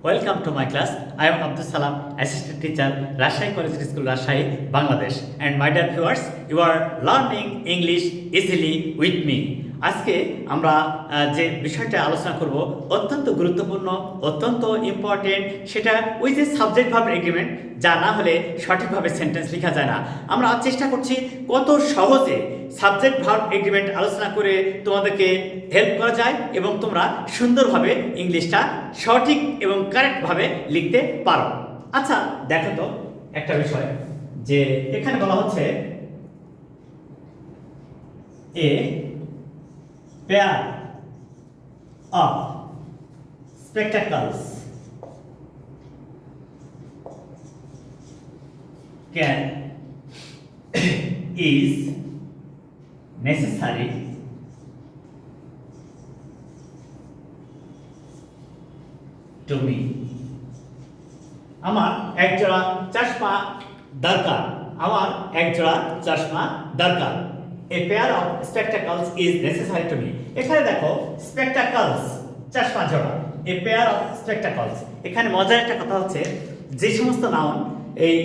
Welcome to my class. I am Abdus Salam, Assistant Teacher, Rajshahi Collegiate School, Rajshahi, Bangladesh. And my dear viewers, you are learning English easily with me. আজকে আমরা যে বিষয়টা আলোচনা করব অত্যন্ত গুরুত্বপূর্ণ, অত্যন্ত ইম্পর্টেন্ট, সেটা ওই যে সাবজেক্ট ভার্ব এগ্রিমেন্ট, যা না হলে সঠিকভাবে সেন্টেন্স লেখা যায় না। আমরা চেষ্টা করছি কত সহজে সাবজেক্ট ভার্ব এগ্রিমেন্ট আলোচনা করে তোমাদেরকে হেল্প করা যায় এবং তোমরা সুন্দরভাবে ইংলিশটা সঠিক এবং কারেক্টভাবে লিখতে পারো। আচ্ছা দেখো তো একটা বিষয়, যে এখানে বলা হচ্ছে এ pair of spectacles is necessary to me. আমার একজোড়া চশমা দরকার, আমার একজোড়া চশমা দরকার। A pair of spectacles is necessary to me. এখানে দেখো spectacles চশমা জোড়া, a pair of spectacles। এখানে মজার একটা কথা হচ্ছে, যে সমস্ত নাউন এই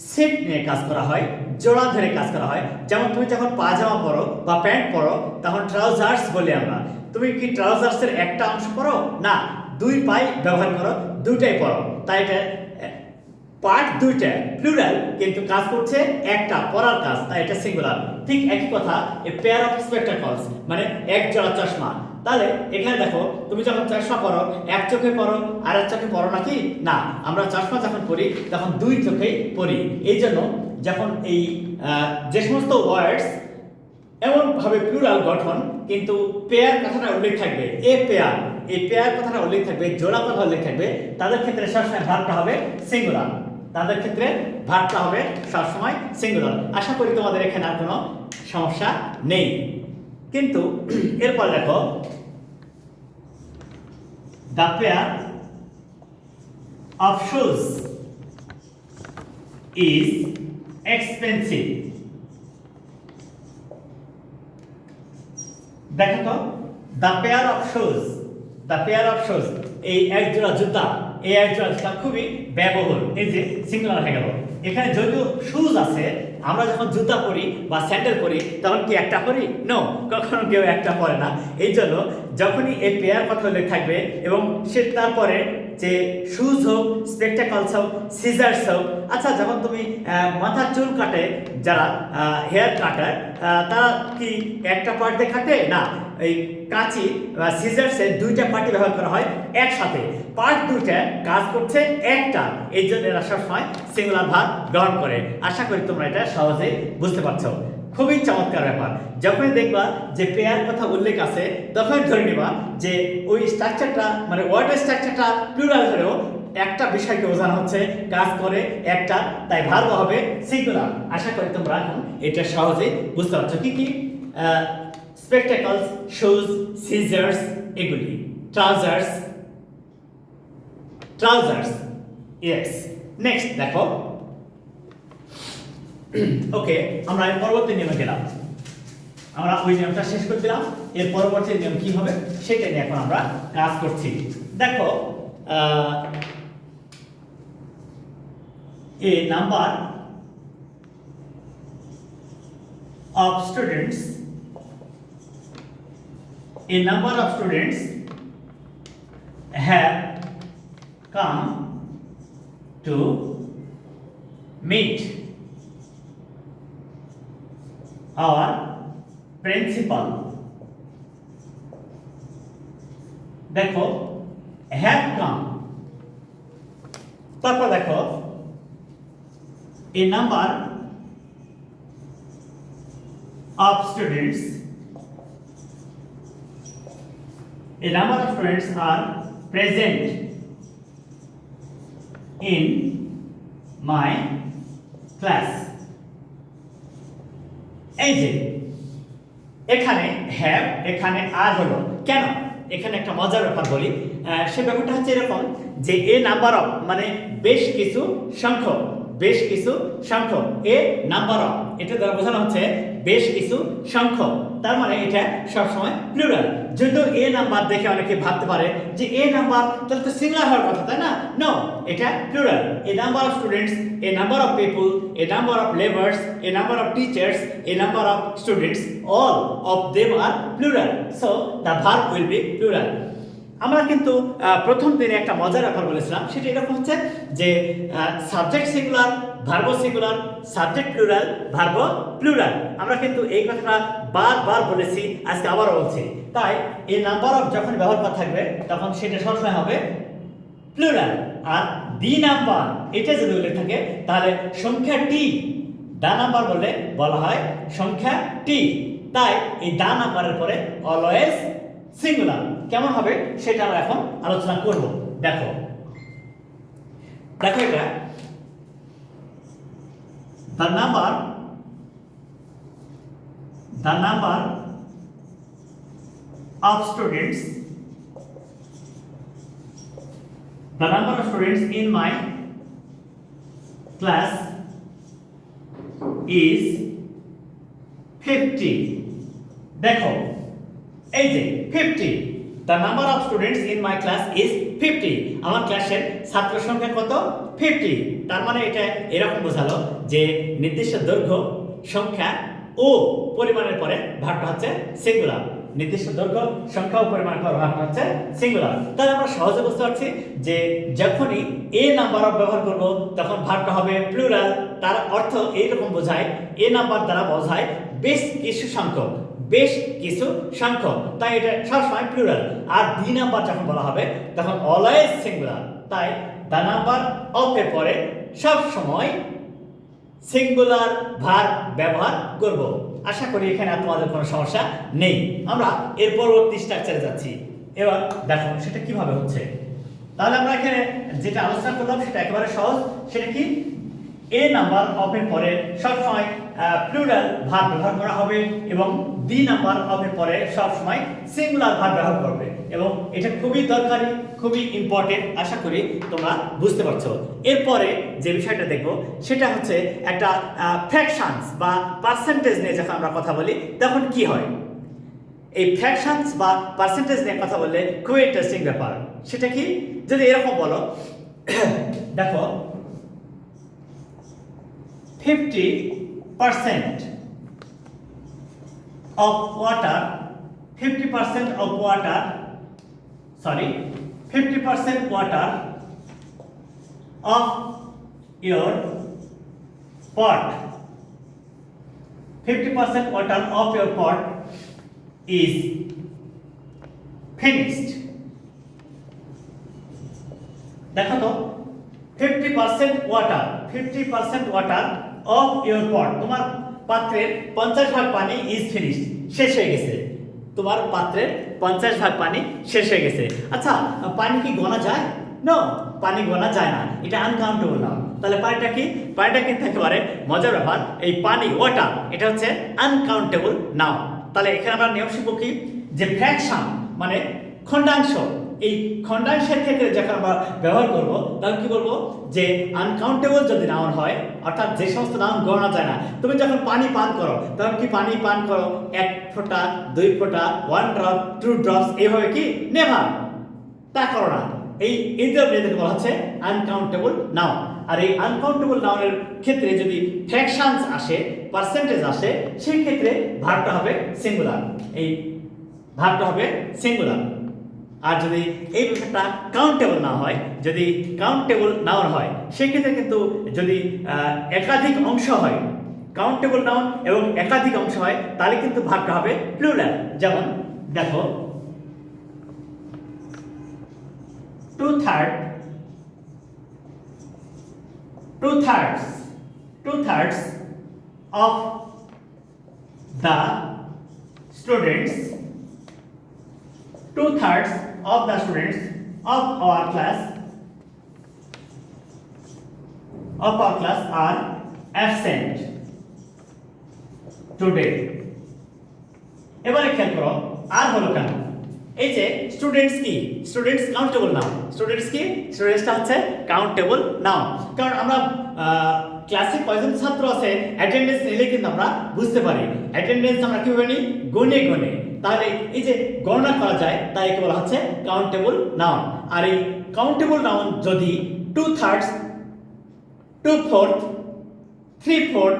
সেট নিয়ে কাজ করা হয়, জোড়া ধরে কাজ করা হয়, যেমন তুমি যখন পাজামা পরো বা প্যান্ট পরো তখন ট্রাউজার্স বলি আমরা। তুমি কি ট্রাউজার্সের একটা অংশ পরো? না, দুই পাই ব্যবহার করো, দুইটাই পরো। তাই এটা পার্ট দুইটা প্লুরাল, কিন্তু কাজ করছে একটা পরার কাজ, তাই এটা সিঙ্গুলার। ঠিক একই কথা এ পেয়ার অফ স্পেক্টাকলস মানে এক জোড়া চশমা। তাহলে এখানে দেখো তুমি যখন চশমা পরো এক চোখে পরো আর এক চোখে পরো নাকি? না, আমরা চশমা যখন পরি তখন দুই চোখেই পরি। এই জন্য যখন এই যে সমস্ত ওয়ার্ডস এমনভাবে প্লুরাল গঠন কিন্তু পেয়ার কথাটা উল্লেখ থাকবে, এ পেয়ার, এই পেয়ার কথাটা উল্লেখ থাকবে, জোড়া কথা উল্লেখ থাকবে, তাদের ক্ষেত্রে সবসময় ভার্বটা হবে সিঙ্গুলার, তাদের ক্ষেত্রে ভার্বটা হবে সবসময় সিঙ্গুলার। আশা করি তোমাদের এখানে আর কোনো সমস্যা নেই। কিন্তু এরপর দেখো the pair of shoes is expensive. দেখো তো the pair of shoes, the pair of shoes, এই এক জোড়া জুতা, এই এক জোড়া জুতা খুবই ব্যয়বহুল। এই যে সিঙ্গুলার হয়ে গেল। এখানে যদিও শুজ আছে, আমরা যখন জুতা পরি বা স্যান্ডেল পরি তখন কি একটা পরি? নো, কখনো কেউ একটা পরে না। এই জন্য যখনই এই পেয়ার কথা উল্লেখ থাকবে এবং সে তারপরে যে শুজ হোক, স্পেকটাকলস হোক, সিজার্স হোক। আচ্ছা যখন তুমি মাথার চুল কাটে, যারা হেয়ার কাটার, তারা কি একটা পার্ট দিয়ে কাটে? না, এই কাঁচি বা সিজার্সের দুইটা পার্টি ব্যবহার করা হয় একসাথে, পার্ট দুইটা কাজ করছে একটা, এই জন্য এরা সবসময় সিঙ্গুলার ভার্ব গ্রহণ করে। আশা করি তোমরা এটা সহজেই বুঝতে পারছো। খুবই চমৎকার ব্যাপার। যখনই দেখবা যে পেয়ার কথা উল্লেখ আছে তখন ধরে নিবা যে ওই স্ট্রাকচারটা মানে ওয়ার্ডের স্ট্রাকচারটা প্লুরাল ধরেও একটা বিষয়কে বোঝানো হচ্ছে, কাজ করে একটা, তাই ভার্ব হবে সিঙ্গুলার। আশা করি তোমরা এখন এটা সহজেই বুঝতে পারছো। কি কি? স্পেকটাকলস, শুজ, সিজার্স, এগুলি, ট্রাউজার্স, ট্রাউজার্স, ইয়েস। নেক্সট দেখো, ওকে, আমরা পরবর্তী নিয়মে গেলাম। আমরা ওই নিয়মটা শেষ করে দিলাম, এর পরবর্তী নিয়ম কি হবে সেটা নিয়ে এখন আমরা কাজ করছি। দেখো a number of students, a number of students have come to meet our principal. দেখো have come, তারপর দেখো a number of students, a number of students are present in my class. এই যে এখানে হ্যাভ, এখানে আর হলো কেন? এখানে একটা মজার ব্যাপার বলি। সে ব্যাপারটা হচ্ছে এরকম যে এ নাম্বার অফ মানে বেশ কিছু সংখ্যক, বেশ কিছু সংখ্যক, এ নাম্বার অফ, এটা দ্বারা বোঝানো হচ্ছে বেশ কিছু সংখ্যক, তার মানে এটা সবসময় প্লুরাল। যদিও এ নাম্বার দেখে অনেকে ভাবতে পারে যে এ নাম্বার তাহলে তো সিঙ্গুলার হওয়ার কথা, তাই না? নো, এটা plural. A number of students, a number of people, a number of labours, a number of teachers, a number of students, all of them are plural, so the verb will be plural. আমরা কিন্তু প্রথম দিনে একটা মজার ব্যাপার বলেছিলাম, সেটা এরকম হচ্ছে যে subject singular, verb singular, subject plural, verb plural. আমরা কিন্তু এই কথাটা বারবার বলেছি, আজকে আবারও বলছি। তাই এই নাম্বার অফ যখন ব্যবহার করা থাকবে তখন সেটা সবসময় হবে প্লুরাল। আর দি নাম্বার এটা যদি উল্লেখ থাকে তাহলে সংখ্যা টি, দা নাম্বার বললে বলা হয় সংখ্যা টি। তাই এই দা নাম্বারের পরে অলওয়েজ সিঙ্গুলার। কেমন হবে সেটা আমরা এখন আলোচনা করব। দেখো দেখো এটা the number of students in my class is 50. দেখো এই যে 50, the number of students in my class is 50, আমার ক্লাসের ছাত্র সংখ্যা কত? 50। তার মানে এটা এরকম বোঝালো যে নির্দিষ্ট দৈর্ঘ্য, সংখ্যা ও পরিমাণের পরে ভাগটা হচ্ছে সিঙ্গুলার। নির্দিষ্ট দৈর্ঘ্য, সংখ্যা ও পরিমাণের পরে ভাগটা হচ্ছে সিঙ্গুলার। তাহলে আমরা সহজে বুঝতে পারছি যে যখনই এ নাম্বার অফ ব্যবহার করব তখন ভাগটা হবে প্লুরাল। তার অর্থ এইরকম বোঝায়, এ নাম্বার দ্বারা বোঝায় বেশ কিছু সংখ্যক, বেশ কিছু সংখ্যক, তাই এটা সবসময় প্লুরাল। আর দি নাম্বার যখন বলা হবে তখন অলওয়েজ সিঙ্গুলার। তাই দ্য নাম্বার অফ এর পরে সব সময় সিঙ্গুলার ভার্ব ব্যবহার করব। আশা করি এখানে তোমাদের কোনো সমস্যা নেই। আমরা এর পরবর্তী স্ট্রাকচারে যাচ্ছি। এবার দেখো সেটা কিভাবে হচ্ছে। তাহলে আমরা এখানে যেটা আলোচনা করলাম সেটা একেবারে সহজ। সেটা কি? এ নাম্বার অফ এর পরে সবসময় প্লুরাল ভার্ব ব্যবহার করা হবে এবং দি নাম্বার অফ এর পরে সবসময় সিঙ্গুলার ভার্ব ব্যবহার করবে, এবং এটা খুবই দরকারি, খুবই ইম্পর্টেন্ট। আশা করি তোমরা বুঝতে পারছো। এরপরে যে বিষয়টা দেখব সেটা হচ্ছে একটা ফ্র্যাকশনস বা পার্সেন্টেজ নিয়ে যখন আমরা কথা বলি তখন কি হয়। এই ফ্র্যাকশনস বা পার্সেন্টেজ নিয়ে কথা বললে খুবই ইন্টারেস্টিং ব্যাপার। সেটা কি? যদি এরকম বলো, দেখো 50% of water, 50% of water, sorry, 50% water of your pot, 50% water of your pot is finished. দেখো তো 50% water, 50% water of your pot, তোমার পাত্রের 50 ভাগ পানি is finished, শেষ হয়ে গেছে। তোমার পাত্রের 50 ভাগ পানি শেষ হয়ে গেছে। আচ্ছা, পানি কি গোনা যায়? নো, পানি গোনা যায় না, এটা আনকাউন্টেবল নাউন। তাহলে পানিটা কি? পানিটা কিন্তু একেবারে মজার ব্যাপার। এই পানি, ওয়াটার, এটা হচ্ছে আনকাউন্টেবল নাউন। তাহলে এখানে আমরা নিয়ম শিখব কি, যে ফ্র্যাকশন মানে খণ্ডাংশ। এই খণ্ডাংশের ক্ষেত্রে যখন আমরা ব্যবহার করব তখন কি বলবো, যে আনকাউন্টেবল যদি নাউন হয়, অর্থাৎ যে সমস্ত নাউন গণনা যায় না। তুমি যখন পানি পান করো তখন কি পানি পান করো 1 ফোঁটা, 2 ফোঁটা, 1 ড্রপ, 2 ড্রপস, এইভাবে কি? নেভার, তা করো না। এই ধরনের বলা হচ্ছে আনকাউন্টেবল নাউন। আর এই আনকাউন্টেবল নাউনের ক্ষেত্রে যদি ফ্র্যাকশনস আসে, পার্সেন্টেজ আসে, সেই ক্ষেত্রে ভার্বটা হবে সিঙ্গুলার। এই ভার্বটা হবে সিঙ্গুলার। আর যদি এই বিষয়টা কাউন্টেবল না হয়, যদি কাউন্টেবল নাউন হয়, সেই ক্ষেত্রে কিন্তু যদি একাধিক অংশ হয়, কাউন্টেবল নাউন এবং একাধিক অংশ হয়, তাহলে কিন্তু ভার্বটা হবে প্লুরাল। যেমন দেখো 2/3 of the students, 2/3 of the students of our class are absent today. এবারে খেয়াল করো, আর হলো কেন? এই যে স্টুডেন্টস কি? Students countable noun. স্টুডেন্টস কি? স্টুডেন্টসটা হচ্ছে কাউন্টেবল নাউন। কারণ আমরা ক্লাসে কয়জন ছাত্র আছে অ্যাটেন্ডেন্স নিলে কিন্তু আমরা বুঝতে পারি। অ্যাটেন্ডেন্স আমরা কিভাবে নিই? গুণে গুণে। তাহলে এই যে গণনা করা যায় তাই একে বলা হচ্ছে কাউন্টেবল নাউন। আর এই কাউন্টেবল নাউন যদি 2/3, 2/4, 3/4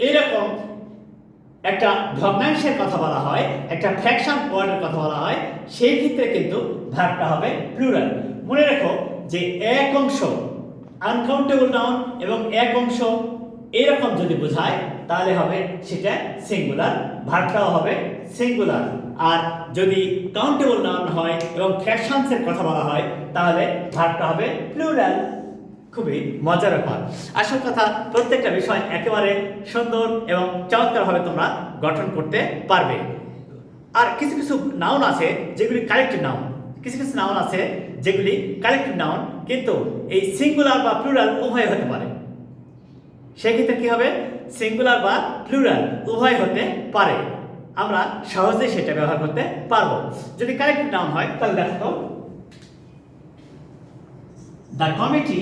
এরকম একটা ভগ্নাংশের কথা বলা হয়, একটা ফ্র্যাকশন ওয়ার্ডের কথা বলা হয়, সেই ক্ষেত্রে কিন্তু ভার্বটা হবে প্লুরাল। মনে রাখো যে এক অংশ আনকাউন্টেবল নাউন এবং এক অংশ এরকম যদি বোঝায় তাহলে হবে সেটা সিঙ্গুলার, ভার্বটাও হবে সিঙ্গুলার। আর যদি কাউন্টেবল নাউন হয় এবং ফ্র্যাকশনসের কথা বলা হয় তাহলে ভার্বটা হবে প্লুরাল। খুবই মজার ব্যাপার। আসল কথা, প্রত্যেকটা বিষয় একেবারে সুন্দর এবং চমৎকারভাবে তোমরা গঠন করতে পারবে। আর কিছু কিছু নাউন আছে যেগুলি কালেক্টিভ নাউন, কিছু কিছু নাউন আছে যেগুলি কালেক্টিভ নাউন কিন্তু এই সিঙ্গুলার বা প্লুরাল উভয় হতে পারে। সেক্ষেত্রে কি হবে? সিঙ্গুলার বা প্লুরাল উভয় হতে পারে, আমরা সহজেই সেটা ব্যবহার করতে পারবো। যদি কালেক্টিভ নাউন হয় তাহলে দেখো, the committee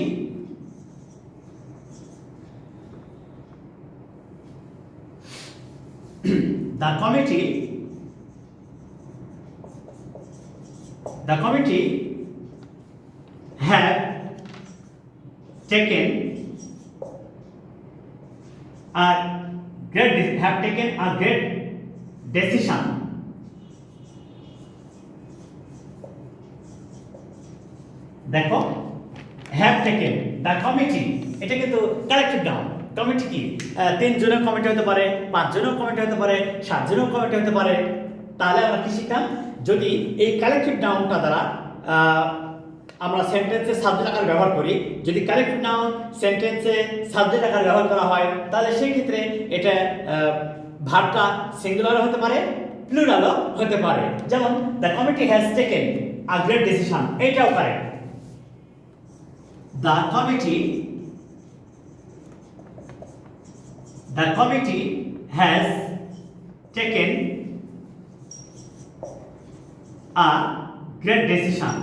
have taken a great decision. দেখো, have taken, the committee, এটা কিন্তু কালেক্টিভ নাউন। কমিটি কি? 3 জনের কমিটি হতে পারে, 5 জনের কমিটি হতে পারে, 7 জনের কমিটি হতে পারে। তাহলে আমরা কি শিখলাম? যদি এই কালেক্টিভ নাউনটা দ্বারা আমরা সেন্টেন্সে সাবজেক্ট আকারে ব্যবহার করি, যদি কালেক্টিভ নাউন সেন্টেন্সে সাবজেক্ট আকারে ব্যবহার করা হয় তাহলে সেই ক্ষেত্রে এটা ভার্বটা সিঙ্গুলারও হতে পারে, প্লুরালও হতে পারে। যেমন the committee has taken a great decision, এটাও correct. The committee has taken a great decision.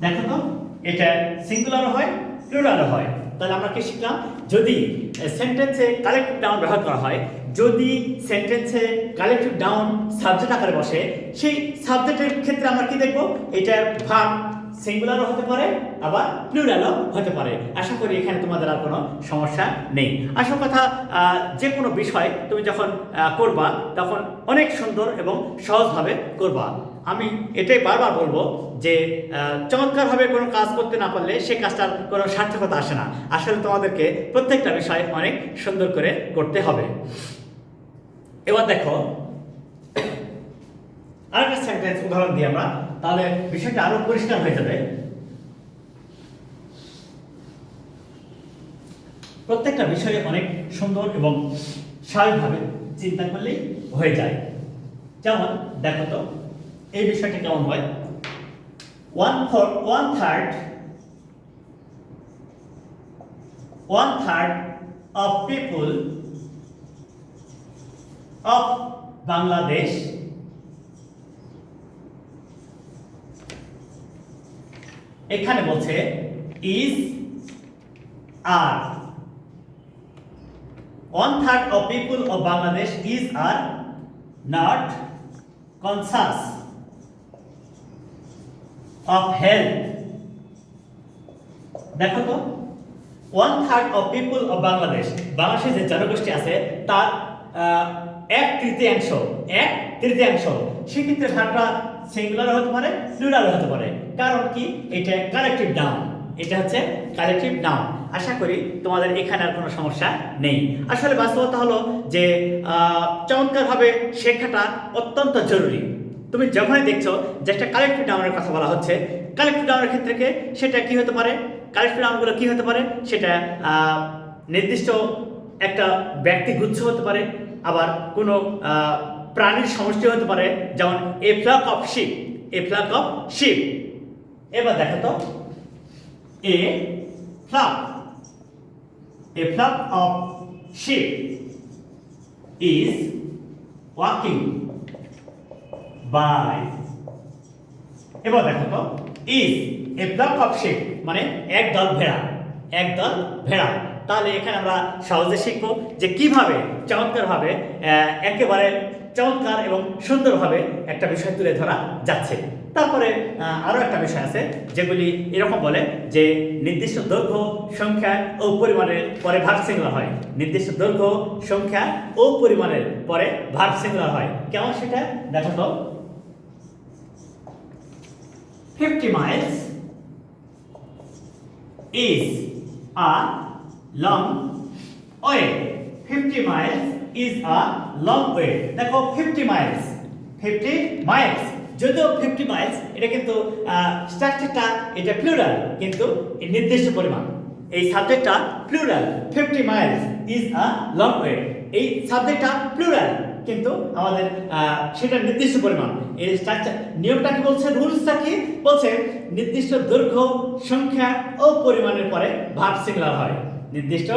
দেখো তো, এটা সিঙ্গুলারও হয়, প্লুরালও হয়। তাহলে আমরা কি শিখলাম? যদি সেন্টেন্সে কালেক্টিভ নাউন ব্যবহার করা হয়, যদি সেন্টেন্সে কালেক্টিভ নাউন সাবজেক্ট আকারে বসে, সেই সাবজেক্টের ক্ষেত্রে আমরা কি দেখব? এটার ভার্ব সিঙ্গুলারও হতে পারে আবার প্লুরালও হতে পারে। আশা করি এখানে তোমাদের আর কোনো সমস্যা নেই। আসল কথা, যে কোনো বিষয় তুমি যখন করবা তখন অনেক সুন্দর এবং সহজভাবে করবা। আমি এটাই বারবার বলবো যে চমৎকারভাবে কোনো কাজ করতে না পারলে সে কাজটার কোনো সার্থকতা আসে না। আসলে তোমাদেরকে প্রত্যেকটা বিষয় অনেক সুন্দর করে করতে হবে। এবার দেখো আরেকটা সেন্টেন্স উদাহরণ দিই আমরা, তাহলে বিষয়টা আরো পরিষ্কার হয়ে যাবে। প্রত্যেকটা বিষয়ে অনেক সুন্দর এবং স্বাভাবিকভাবে চিন্তা করলেই হয়ে যায়। যেমন দেখো তো এই বিষয়টা কেমন হয়? 1/3 of people of Bangladesh এখানে বলছে is are 1/3 of people of Bangladesh is are not conscious of health. দেখো তো 1/3 of people of Bangladesh, বাংলাদেশের যে জনগোষ্ঠী আছে তার 1/3 সেক্ষেত্রে ভার্বটা সিঙ্গুলার হতে পারে, প্লুরাল হতে পারে। কারণ কি? এটা কালেক্টিভ নাউন, এটা হচ্ছে কালেক্টিভ নাউন। আশা করি তোমাদের এখানে আর কোনো সমস্যা নেই। আসলে বাস্তবতা হলো যে চমৎকারভাবে শেখাটা অত্যন্ত জরুরি। তুমি যখনই দেখছো যে একটা কালেক্টিভ নাউনের কথা বলা হচ্ছে, কালেক্টিভ নাউনের ক্ষেত্রে সেটা কি হতে পারে? কালেক্টিভ নাউনগুলো কি হতে পারে? সেটা নির্দিষ্ট একটা ব্যক্তিগুচ্ছ হতে পারে, আবার কোনো প্রাণীর সমষ্টি হতে পারে, যেমন এ ফ্লক অফ শিপ। এবার দেখো তো a flock of sheep is walking by. এবার দেখো তো is a flock of sheep মানে একদল ভেড়া, একদল ভেড়া। তাহলে এখানে আমরা সহজে শিখবো যে কিভাবে চমৎকারভাবে একেবারে চমৎকার এবং সুন্দরভাবে একটা বিষয় তুলে ধরা যাচ্ছে। তারপরে আরও একটা বিষয় আছে যেগুলি এরকম বলে যে নির্দিষ্ট দৈর্ঘ্য, সংখ্যা ও পরিমাণের পরে ভার্ব সিঙ্গুলার হয়। নির্দিষ্ট দৈর্ঘ্য, সংখ্যা ও পরিমাণের পরে ভার্ব সিঙ্গুলার হয়। কেমন সেটা দেখো তো। 50 miles is a long way. 50 miles is a long way. দেখো 50 miles, 50 miles, যদিও 50 miles এটা কিন্তু স্ট্রাকচারটা এটা প্লুরাল, কিন্তু নির্দিষ্ট পরিমাণ। এই সাবজেক্টটা plural, 50 miles is a long way। এই সাবজেক্টটা প্লুরাল, কিন্তু আমাদের সেটা নির্দিষ্ট পরিমাণ। এই স্ট্রাকচার নিয়মটা কি বলছে, রুলসটা কি বলছে, নির্দিষ্ট দৈর্ঘ্য, সংখ্যা ও পরিমাণের পরে ভার্ব সিঙ্গুলার হয়। নির্দিষ্ট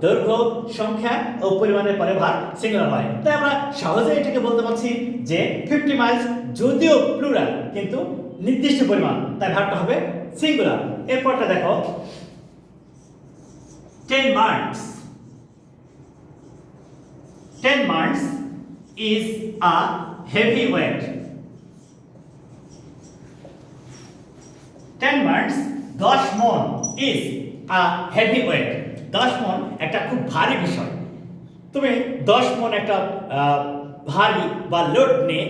দৈর্ঘ্য, সংখ্যা ও পরিমাণের পরে ভার্ব সিঙ্গুলার হয়। তাই আমরা সহজে এটাকে বলতে পারছি যে 50 মাইলস যদিও প্লুরাল কিন্তু নির্দিষ্ট পরিমাণ, তাই ভার্বটা হবে সিঙ্গুলার। এরপরটা দেখো 10 months। 10 months is a heavy weight। 10 months 10 maund is a heavy weight। 10 মণ একটা খুব ভারী বিষয়। তুমি 10 মণ একটা ভারী বা লোড নিয়ে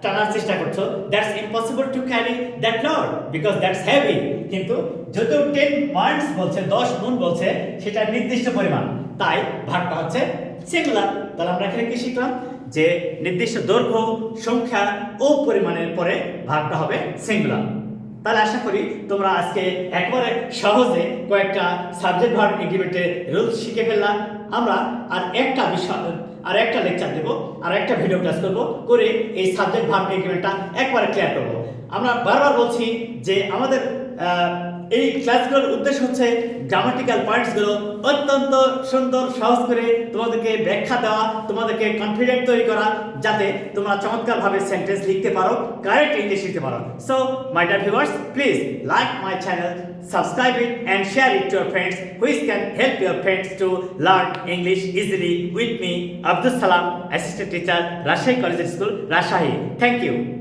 টানার চেষ্টা করছো, that's impossible to carry that load because that's heavy. কিন্তু যদিও 10 মান্থস বলছে, 10 মণ বলছে, সেটা নির্দিষ্ট পরিমাণ, তাই ভাগটা হচ্ছে সিঙ্গুলার। তাহলে আমরা এখানে কি শিখলাম যে নির্দিষ্ট দৈর্ঘ্য, সংখ্যা ও পরিমাণের পরে ভাগটা হবে সিঙ্গুলার। তাহলে আশা করি তোমরা আজকে একবারে সহজে কয়েকটা সাবজেক্ট ভার্ব এগ্রিমেন্টের রুলস শিখে ফেললাম। আমরা আর একটা বিষয়, আর একটা লেকচার দেবো, আর একটা ভিডিও ক্লাস করবো, করে এই সাবজেক্ট ভার্ব এগ্রিমেন্টটা একবারে ক্লিয়ার করবো। আমরা বারবার বলছি যে আমাদের এই ক্লাসগুলোর উদ্দেশ্য হচ্ছে গ্রামাটিক্যাল পয়েন্টসগুলো অত্যন্ত সুন্দর সহজ করে তোমাদেরকে ব্যাখ্যা দেওয়া, তোমাদেরকে কনফিডেন্ট তৈরি করা, যাতে তোমরা চমৎকারভাবে সেন্টেন্স লিখতে পারো, কারেক্ট ইংলিশ লিখতে পারো। So my dear viewers, please like my channel, subscribe it and share it to your friends, which can help your friends to learn English easily with me, Abdus Salam, Assistant Teacher, Rajshahi Collegiate School, Rajshahi. Thank you.